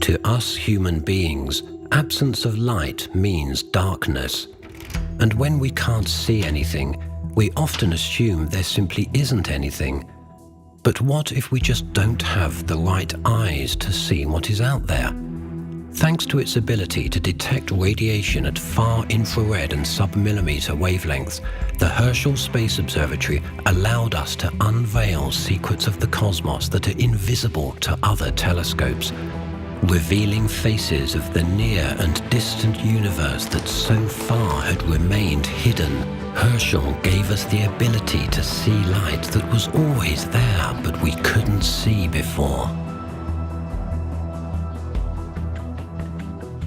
To us human beings, absence of light means darkness. And when we can't see anything, we often assume there simply isn't anything. But what if we just don't have the right eyes to see what is out there? Thanks to its ability to detect radiation at far infrared and sub-millimetre wavelengths, the Herschel Space Observatory allowed us to unveil secrets of the cosmos that are invisible to other telescopes, revealing faces of the near and distant universe that so far had remained hidden. Herschel gave us the ability to see light that was always there, but we couldn't see before.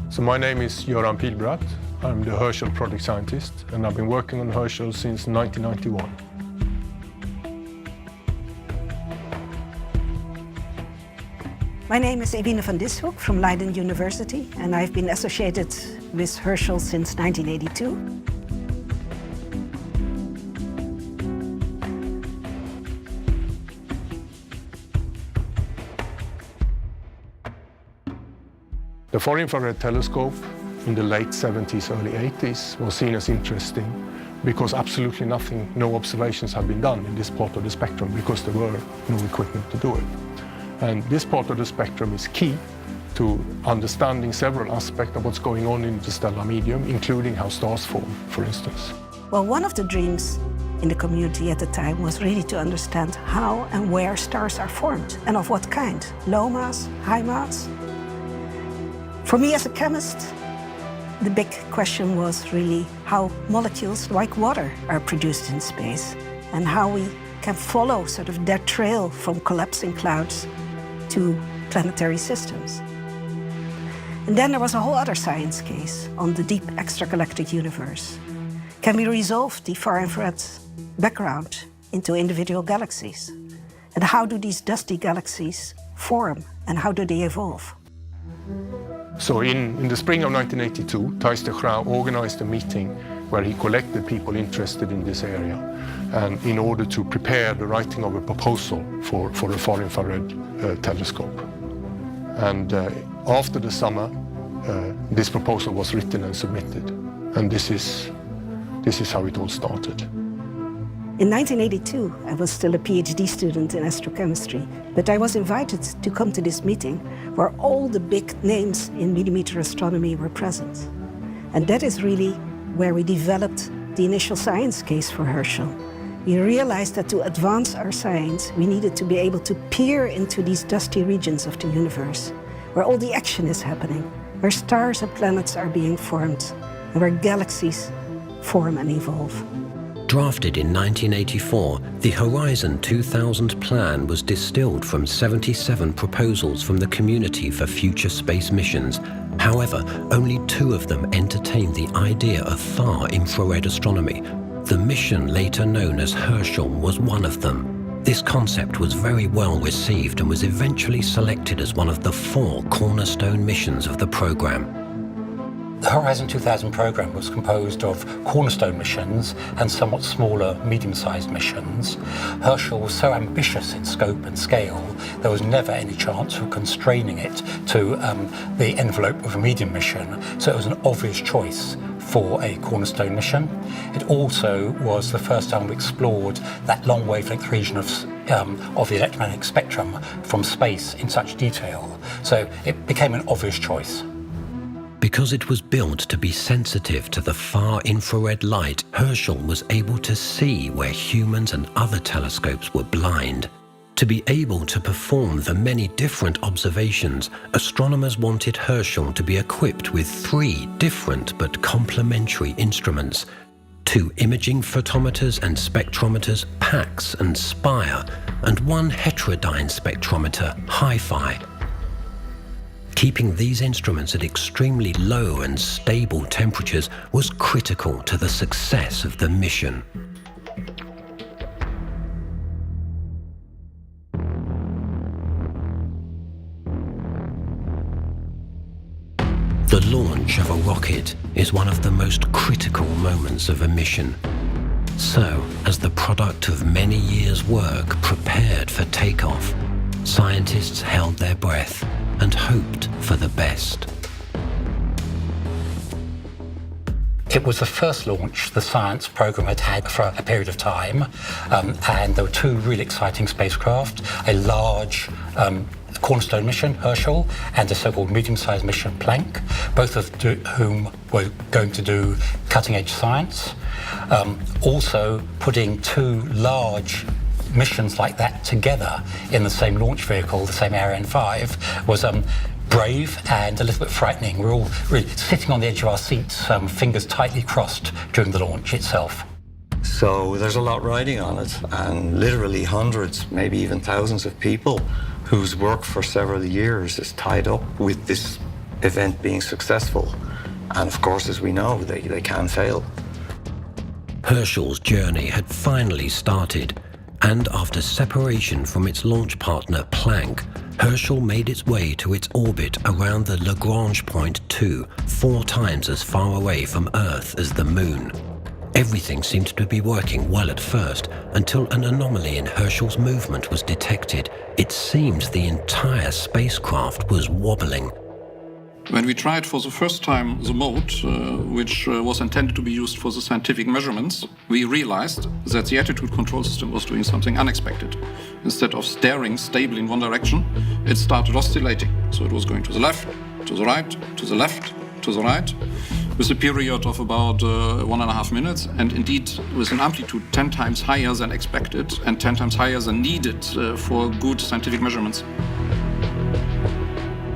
So my name is Göran Pilbratt. I'm the Herschel project scientist, and I've been working on Herschel since 1991. My name is Evine van Dishoek from Leiden University, and I've been associated with Herschel since 1982. The far-infrared telescope in the late 70s, early 80s was seen as interesting because absolutely nothing, no observations had been done in this part of the spectrum because there were no equipment to do it. And this part of the spectrum is key to understanding several aspects of what's going on in the stellar medium, including how stars form, for instance. Well, one of the dreams in the community at the time was really to understand how and where stars are formed and of what kind, low mass, high mass. For me as a chemist, the big question was really how molecules like water are produced in space and how we can follow sort of their trail from collapsing clouds to planetary systems. And then there was a whole other science case on the deep extragalactic universe. Can we resolve the far-infrared background into individual galaxies? And how do these dusty galaxies form and how do they evolve? So in the spring of 1982, Thijs de Graaf organized a meeting where he collected people interested in this area and in order to prepare the writing of a proposal for a far-infrared telescope. And after the summer, this proposal was written and submitted. And this is how it all started. In 1982, I was still a PhD student in astrochemistry, but I was invited to come to this meeting where all the big names in millimeter astronomy were present. And that is really where we developed the initial science case for Herschel. We realized that to advance our science, we needed to be able to peer into these dusty regions of the universe, where all the action is happening, where stars and planets are being formed, and where galaxies form and evolve. Drafted in 1984, the Horizon 2000 plan was distilled from 77 proposals from the community for future space missions. However, only 2 of them entertained the idea of far-infrared astronomy. The mission later known as Herschel was one of them. This concept was very well received and was eventually selected as one of the 4 cornerstone missions of the program. The Horizon 2000 program was composed of cornerstone missions and somewhat smaller, medium-sized missions. Herschel was so ambitious in scope and scale, there was never any chance of constraining it to the envelope of a medium mission, so it was an obvious choice for a cornerstone mission. It also was the first time we explored that long wavelength region of the electromagnetic spectrum from space in such detail, so it became an obvious choice. Because it was built to be sensitive to the far infrared light, Herschel was able to see where humans and other telescopes were blind. To be able to perform the many different observations, astronomers wanted Herschel to be equipped with 3 different but complementary instruments: 2 imaging photometers and spectrometers, PAX and SPIRE, and 1 heterodyne spectrometer, HiFi. Keeping these instruments at extremely low and stable temperatures was critical to the success of the mission. The launch of a rocket is one of the most critical moments of a mission. So, as the product of many years' work prepared for takeoff, scientists held their breath, and hoped for the best. It was the first launch the science program had had for a period of time, and there were two really exciting spacecraft, a large cornerstone mission, Herschel, and a so-called medium-sized mission, Planck, both of whom were going to do cutting-edge science. Also, putting two large missions like that together in the same launch vehicle, the same Ariane 5, was brave and a little bit frightening. We're all really sitting on the edge of our seats, fingers tightly crossed during the launch itself. So there's a lot riding on it, and literally hundreds, maybe even thousands of people whose work for several years is tied up with this event being successful. And of course, as we know, they can fail. Herschel's journey had finally started, and after separation from its launch partner Planck, Herschel made its way to its orbit around the Lagrange point 2, 4 times as far away from Earth as the Moon. Everything seemed to be working well at first, until an anomaly in Herschel's movement was detected. It seemed the entire spacecraft was wobbling. When we tried for the first time the mode, which was intended to be used for the scientific measurements, we realized that the attitude control system was doing something unexpected. Instead of steering stably in one direction, it started oscillating. So it was going to the left, to the right, to the left, to the right, with a period of about 1.5 minutes, and indeed with an amplitude 10 times higher than expected and 10 times higher than needed for good scientific measurements.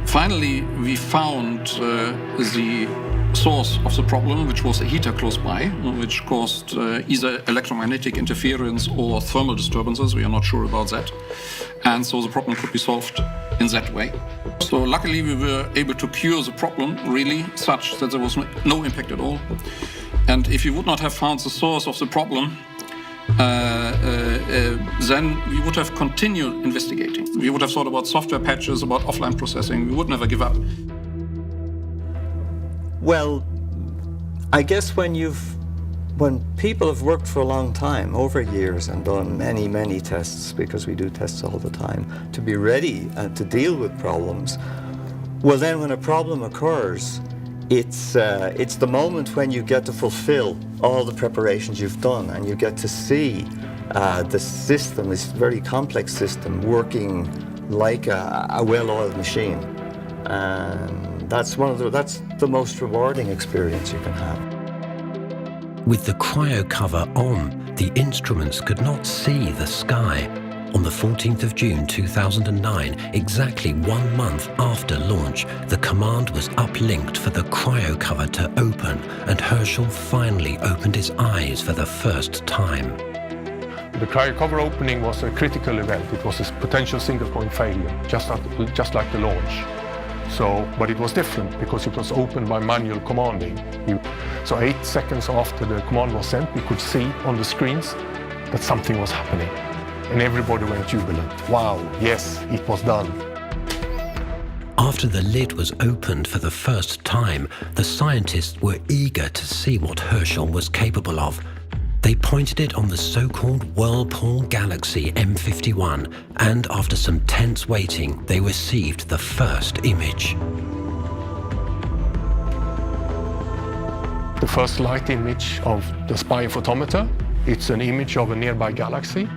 Finally, we found the source of the problem, which was a heater close by, which caused either electromagnetic interference or thermal disturbances. We are not sure about that. And so the problem could be solved in that way. So luckily, we were able to cure the problem really such that there was no impact at all. And if we would not have found the source of the problem, then we would have continued investigating. We would have thought about software patches, about offline processing. We would never give up. Well, I guess when people have worked for a long time, over years, and done many, many tests, because we do tests all the time, to be ready to deal with problems, well then when a problem occurs, it's the moment when you get to fulfill all the preparations you've done, and you get to see the system, this very complex system, working like a well-oiled machine. And that's the most rewarding experience you can have. With the cryo cover on, the instruments could not see the sky. On the 14th of June 2009, exactly 1 month after launch, the command was uplinked for the cryo cover to open, and Herschel finally opened his eyes for the first time. The cryo cover opening was a critical event. It was a potential single point failure, just like the launch. But it was different because it was opened by manual commanding. So 8 seconds after the command was sent, we could see on the screens that something was happening. And everybody went jubilant. Wow, yes, it was done. After the lid was opened for the first time, the scientists were eager to see what Herschel was capable of. They pointed it on the so-called Whirlpool Galaxy M51, and after some tense waiting, they received the first image. The first light image of the spy photometer, it's an image of a nearby galaxy,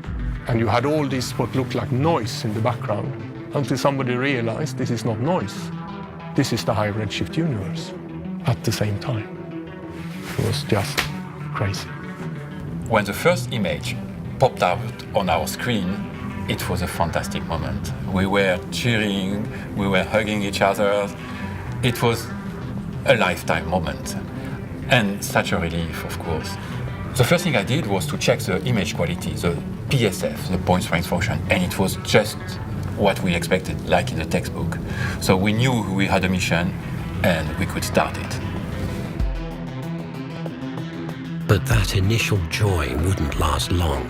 and you had all this what looked like noise in the background, until somebody realized this is not noise. This is the high redshift universe at the same time. It was just crazy. When the first image popped out on our screen, it was a fantastic moment. We were cheering, we were hugging each other. It was a lifetime moment, and such a relief, of course. The first thing I did was to check the image quality, the PSF, the point strength function, and it was just what we expected, like in the textbook. So we knew we had a mission, and we could start it. But that initial joy wouldn't last long.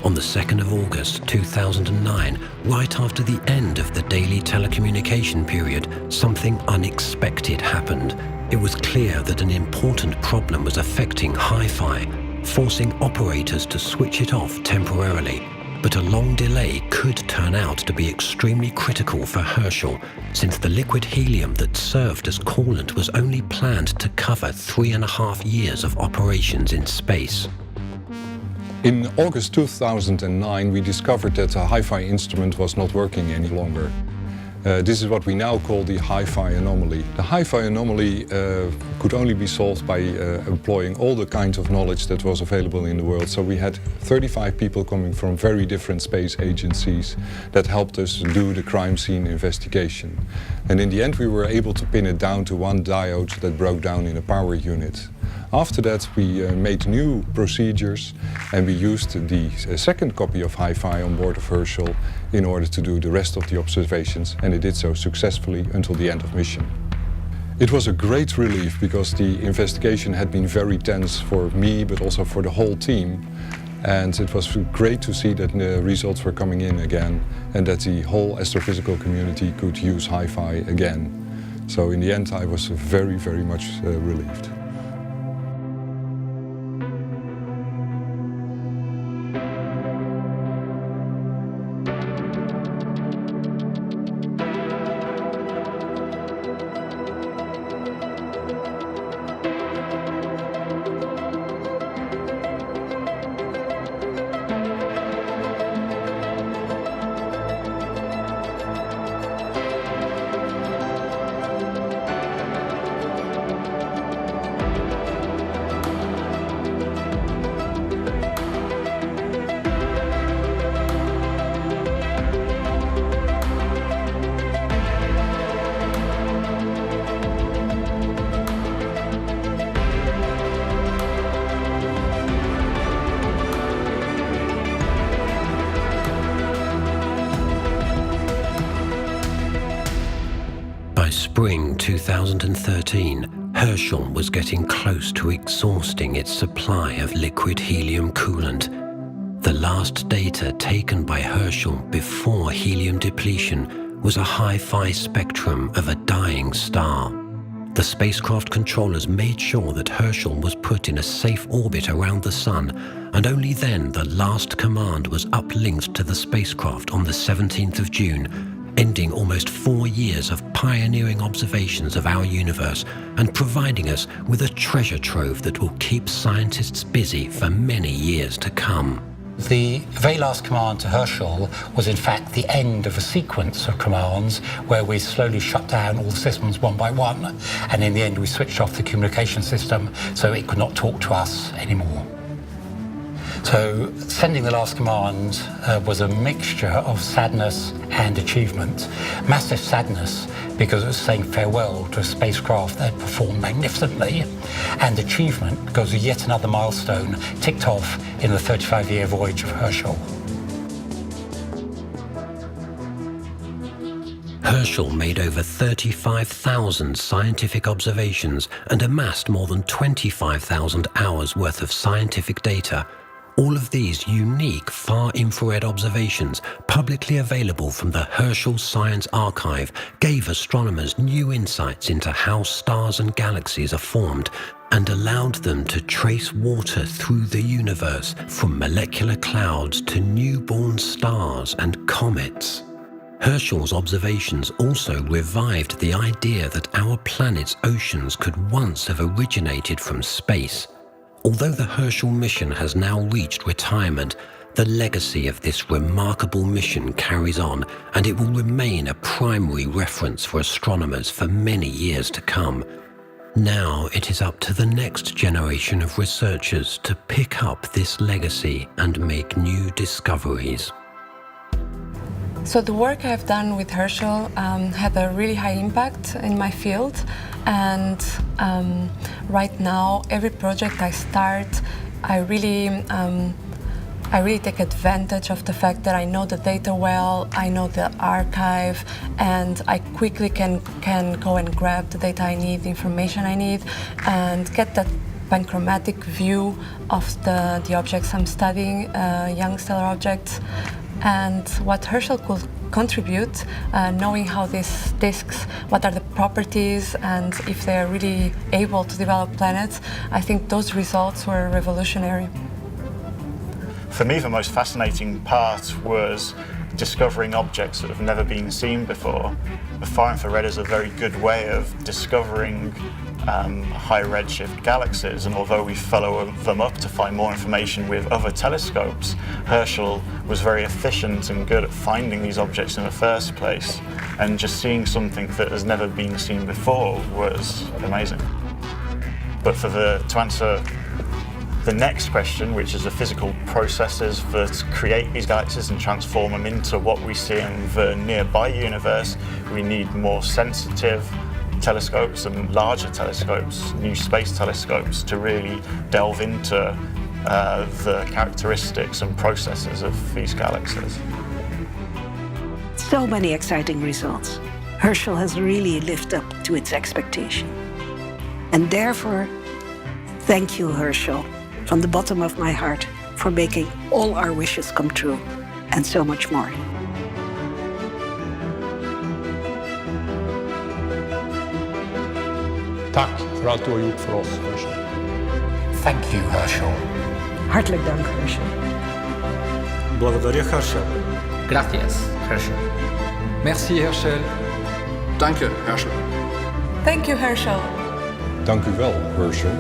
On the 2nd of August 2009, right after the end of the daily telecommunication period, something unexpected happened. It was clear that an important problem was affecting hi-fi, forcing operators to switch it off temporarily. But a long delay could turn out to be extremely critical for Herschel, since the liquid helium that served as coolant was only planned to cover 3.5 years of operations in space. In August 2009, we discovered that the Hi-Fi instrument was not working any longer. This is what we now call the Hi-Fi anomaly. The Hi-Fi anomaly could only be solved by employing all the kinds of knowledge that was available in the world. So we had 35 people coming from very different space agencies that helped us do the crime scene investigation. And in the end, we were able to pin it down to one diode that broke down in a power unit. After that, we made new procedures and we used the second copy of Hi-Fi on board of Herschel in order to do the rest of the observations, and it did so successfully until the end of mission. It was a great relief because the investigation had been very tense for me, but also for the whole team. And it was great to see that the results were coming in again and that the whole astrophysical community could use Hi-Fi again. So in the end, I was very, very much relieved. By spring 2013, Herschel was getting close to exhausting its supply of liquid helium coolant. The last data taken by Herschel before helium depletion was a Hi-Fi spectrum of a dying star. The spacecraft controllers made sure that Herschel was put in a safe orbit around the Sun, and only then the last command was uplinked to the spacecraft on the 17th of June, ending almost 4 years of pioneering observations of our universe and providing us with a treasure trove that will keep scientists busy for many years to come. The very last command to Herschel was in fact the end of a sequence of commands where we slowly shut down all the systems one by one, and in the end we switched off the communication system so it could not talk to us anymore. So sending the last command was a mixture of sadness and achievement. Massive sadness because it was saying farewell to a spacecraft that had performed magnificently, and achievement because yet another milestone ticked off in the 35-year voyage of Herschel. Herschel made over 35,000 scientific observations and amassed more than 25,000 hours worth of scientific data. All of these unique far-infrared observations, publicly available from the Herschel Science Archive, gave astronomers new insights into how stars and galaxies are formed and allowed them to trace water through the universe from molecular clouds to newborn stars and comets. Herschel's observations also revived the idea that our planet's oceans could once have originated from space. Although the Herschel mission has now reached retirement, the legacy of this remarkable mission carries on, and it will remain a primary reference for astronomers for many years to come. Now it is up to the next generation of researchers to pick up this legacy and make new discoveries. So the work I've done with Herschel had a really high impact in my field, and right now every project I start, I really take advantage of the fact that I know the data well, I know the archive, and I quickly can go and grab the data I need, the information I need, and get that panchromatic view of the objects I'm studying, young stellar objects. And what Herschel could contribute, knowing how these disks, what are the properties, and if they are really able to develop planets, I think those results were revolutionary. For me, the most fascinating part was discovering objects that have never been seen before. The far infrared is a very good way of discovering high redshift galaxies, and although we follow them up to find more information with other telescopes, Herschel was very efficient and good at finding these objects in the first place, and just seeing something that has never been seen before was amazing. But to answer the next question, which is the physical processes that create these galaxies and transform them into what we see in the nearby universe, we need more sensitive telescopes and larger telescopes, new space telescopes, to really delve into the characteristics and processes of these galaxies. So many exciting results. Herschel has really lived up to its expectation. And therefore, thank you, Herschel, from the bottom of my heart, for making all our wishes come true, and so much more. Tack för allt du har gjort för oss, Herschel. Thank you, Herschel. Hartelijk dank, Herschel. Благодарю, Herschel. Gracias, Herschel. Merci, Herschel. Danke, Herschel. Thank you, Herschel. Dank u wel, Herschel.